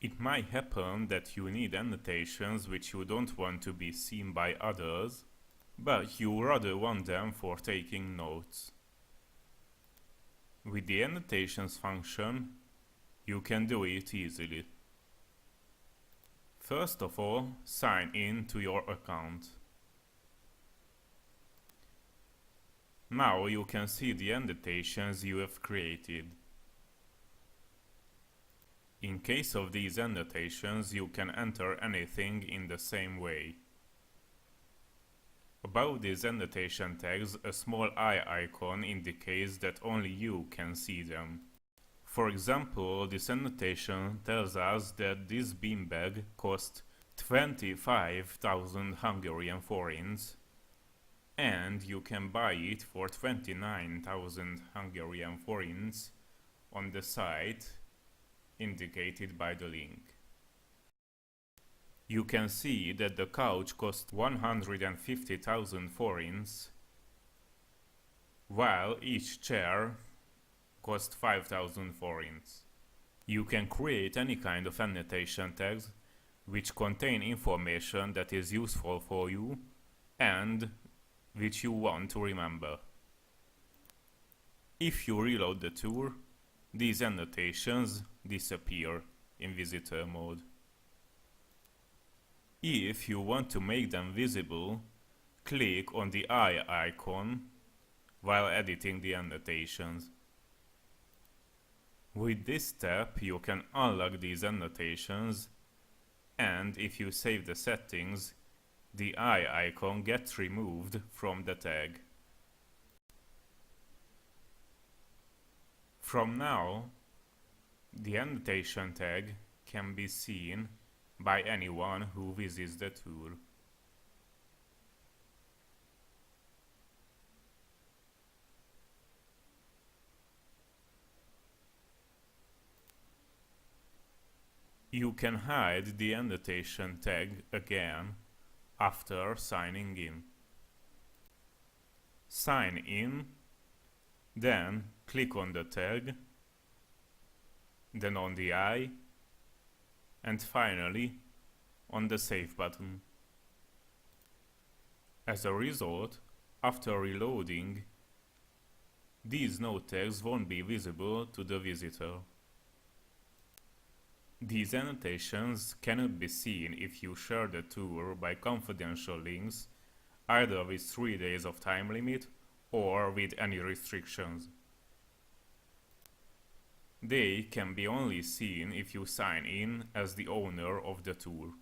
It might happen that you need annotations which you don't want to be seen by others, but you rather want them for taking notes. With the Annotations function, you can do it easily. First of all, sign in to your account. Now you can see the annotations you have created. In case of these annotations, you can enter anything in the same way. Above these annotation tags, a small eye icon indicates that only you can see them. For example, this annotation tells us that this beanbag cost 25,000 Hungarian forints, and you can buy it for 29,000 Hungarian forints on the site indicated by the link. You can see that the couch cost 150,000 forints, while each chair cost 5,000 forints. You can create any kind of annotation tags which contain information that is useful for you and which you want to remember. If you reload the tour, these annotations disappear in visitor mode. If you want to make them visible, click on the eye icon while editing the annotations. With this step, you can unlock these annotations, and if you save the settings, the eye icon gets removed from the tag. From now, the annotation tag can be seen by anyone who visits the tour. You can hide the annotation tag again after signing in. Sign in, then click on the tag, then on the eye, and finally on the Save button. As a result, after reloading, these note tags won't be visible to the visitor. These annotations cannot be seen if you share the tour by confidential links, either with 3 days of time limit or with any restrictions. They can be only seen if you sign in as the owner of the tour.